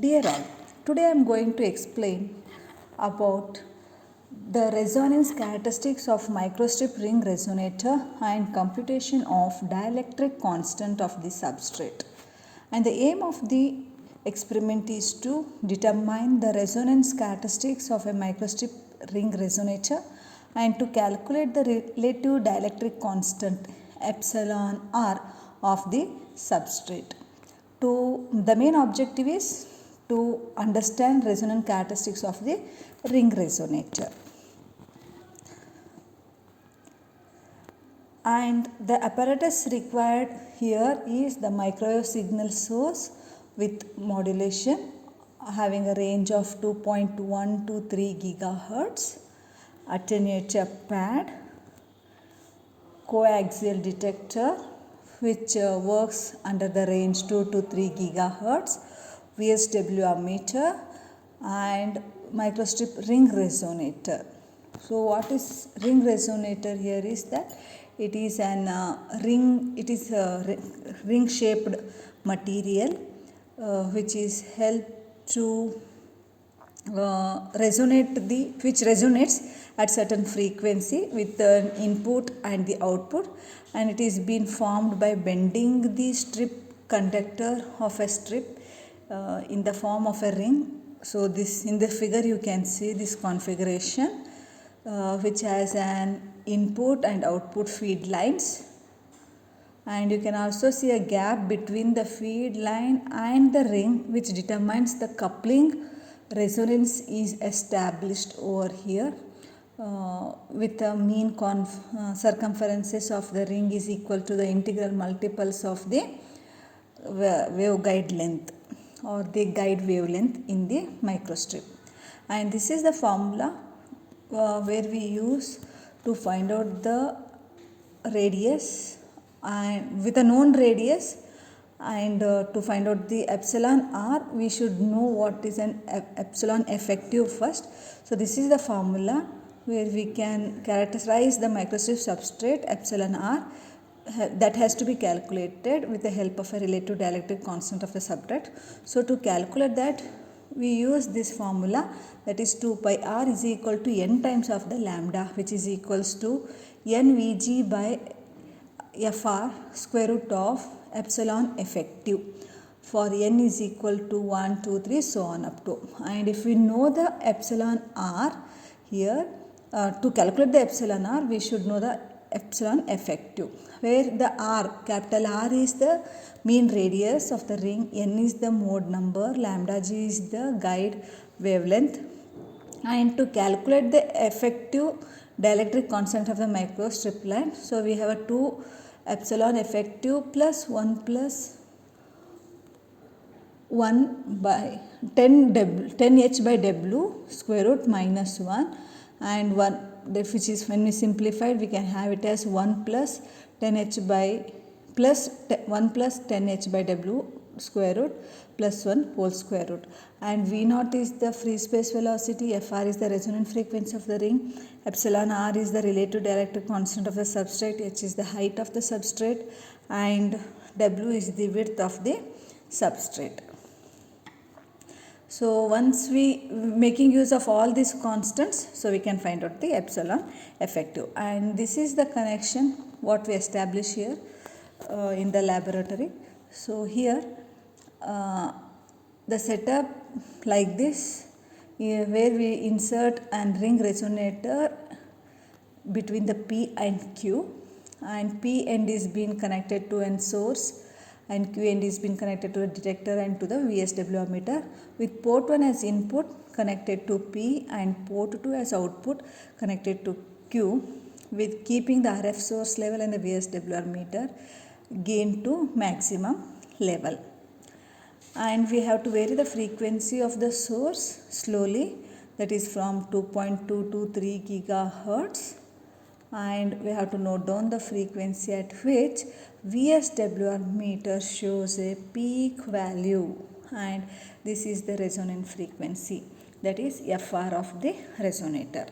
Dear all, today I am going to explain about the resonance characteristics of microstrip ring resonator and computation of dielectric constant of the substrate. And the aim of the experiment is to determine the resonance characteristics of a microstrip ring resonator and to calculate the relative dielectric constant epsilon r of the substrate. The main objective is to understand resonance characteristics of the ring resonator. And the apparatus required here is the microwave signal source with modulation having a range of 2.1 to 3 gigahertz, attenuator pad, coaxial detector which works under the range 2 to 3 gigahertz, VSW ammeter and microstrip ring resonator. So what is ring resonator here is that it is a ring shaped material which is helped to which resonates at certain frequency with the input and the output, and it is being formed by bending the strip conductor of a strip in the form of a ring. So this in the figure you can see this configuration which has an input and output feed lines, and you can also see a gap between the feed line and the ring which determines the coupling resonance is established over here with the mean circumferences of the ring is equal to the integral multiples of the waveguide length or the guide wavelength in the microstrip. And this is the formula where we use to find out the radius and with a known radius, and to find out the epsilon r we should know what is an epsilon effective first. So this is the formula where we can characterize the microstrip substrate epsilon r that has to be calculated with the help of a relative dielectric constant of the substrate. So to calculate that we use this formula, that is 2 pi r is equal to n times of the lambda, which is equals to n Vg by Fr square root of epsilon effective for n is equal to 1, 2, 3 so on up to. And if we know the epsilon r here, to calculate the epsilon r we should know the epsilon effective, where the r, capital R is the mean radius of the ring, n is the mode number, lambda g is the guide wavelength. And to calculate the effective dielectric constant of the microstrip line, so we have a 2 epsilon effective plus 1 plus 1 by 10 h by w square root minus 1 and 1, which is when we simplified we can have it as 1 plus 10 h by plus 1 plus 10 h by w square root plus 1 whole square root. And V naught is the free space velocity, Fr is the resonant frequency of the ring, epsilon r is the relative dielectric constant of the substrate, h is the height of the substrate, and w is the width of the substrate. So once we making use of all these constants, so we can find out the epsilon effective. And this is the connection what we establish here in the laboratory. So here the setup like this, where we insert an ring resonator between the P and Q, and P end is being connected to an source and Q end is being connected to a detector and to the VSW ammeter, with port 1 as input connected to P and port 2 as output connected to Q, with keeping the RF source level and the VSW ammeter gain to maximum level. And we have to vary the frequency of the source slowly, that is from 2.2 to 3 gigahertz, and we have to note down the frequency at which VSW ammeter shows a peak value, and this is the resonant frequency, that is Fr of the resonator.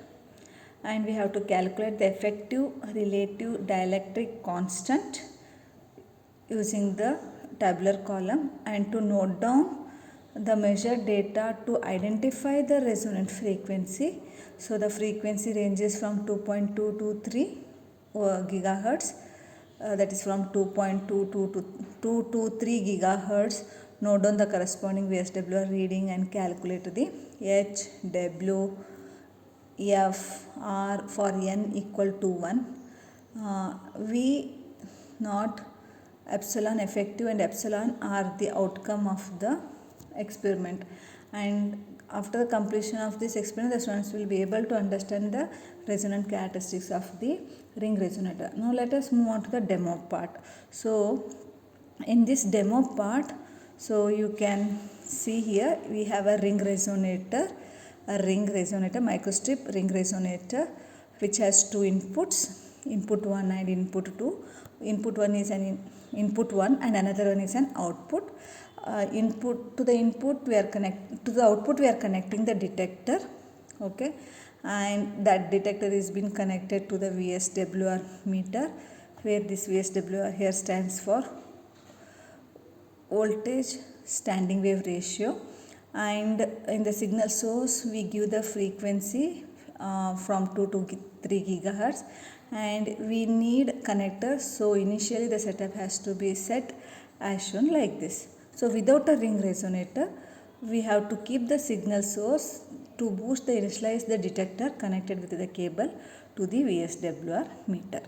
And we have to calculate the effective relative dielectric constant using the tabular column, and to note down the measured data to identify the resonant frequency. So the frequency ranges from 2.2 to 3 gigahertz, that is from 2.22 to 223 gigahertz. Note down the corresponding VSWR reading and calculate the H, W, F, R for n equal to 1. V naught, epsilon effective and epsilon are the outcome of the experiment, and after the completion of this experiment the students will be able to understand the resonant characteristics of the ring resonator. Now let us move on to the demo part. So in this demo part, so you can see here we have a ring resonator, microstrip ring resonator, which has two inputs, input 1 and input 2. Input 1 is an input 1 and another one is an output. To the output we are connecting the detector, okay, and that detector is been connected to the VSWR meter, where this VSWR here stands for voltage standing wave ratio, and in the signal source we give the frequency from 2 to 3 gigahertz, and we need connectors. So initially the setup has to be set as shown like this. So without a ring resonator we have to keep the signal source to boost the initialize the detector connected with the cable to the VSWR meter.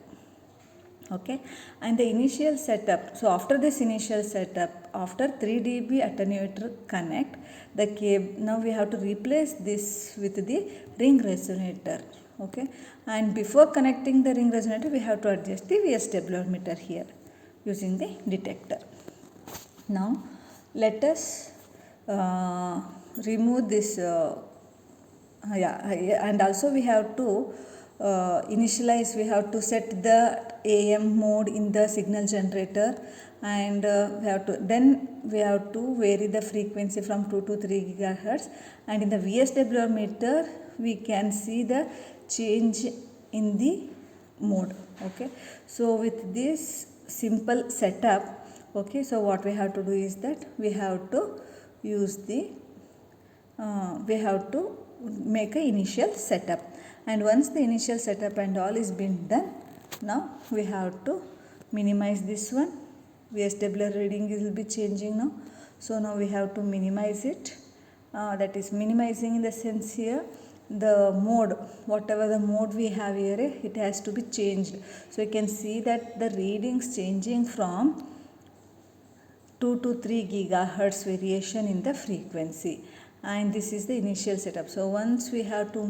Okay, and the initial setup, so after this initial setup, after 3 dB attenuator connect the cable, now we have to replace this with the ring resonator. Okay, and before connecting the ring resonator we have to adjust the VSWR meter here using the detector. Now let us remove this and also we have to initialize, we have to set the AM mode in the signal generator, and we have to vary the frequency from 2 to 3 gigahertz, and in the VSWR meter we can see the change in the mode. Okay, so with this simple setup, okay, so what we have to do is that we have to use the we have to make an initial setup, and once the initial setup and all is been done, now we have to minimize this one. VSWR reading will be changing now, so now we have to minimize it, that is minimizing in the sense here the mode, whatever the mode we have here, it has to be changed. So you can see that the readings changing from 2 to 3 gigahertz variation in the frequency, and this is the initial setup. So once we have to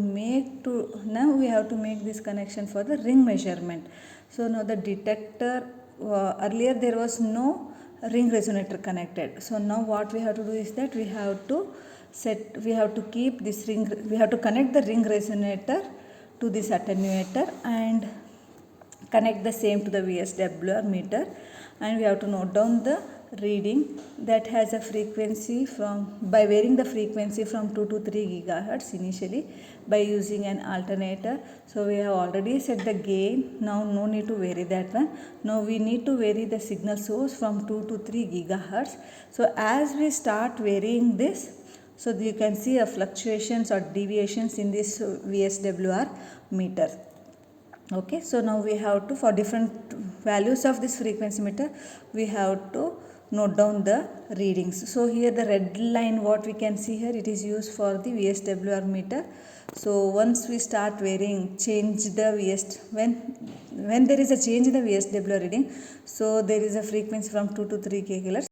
now we have to make this connection for the ring measurement. So now the detector, earlier there was no ring resonator connected, so now what we have to do is that we have to keep this ring, we have to connect the ring resonator to this attenuator and connect the same to the VSWR meter, and we have to note down the reading that has a frequency by varying the frequency from 2 to 3 gigahertz initially by using an alternator. So we have already set the gain, now no need to vary that one. Now we need to vary the signal source from 2 to 3 gigahertz. So as we start varying this, so you can see a fluctuations or deviations in this VSWR meter. Okay, so now we have to, for different values of this frequency meter, we have to note down the readings. So here the red line what we can see here, it is used for the VSWR meter. So once we start varying, change the when there is a change in the VSWR reading, so there is a frequency from 2 to 3 gigahertz.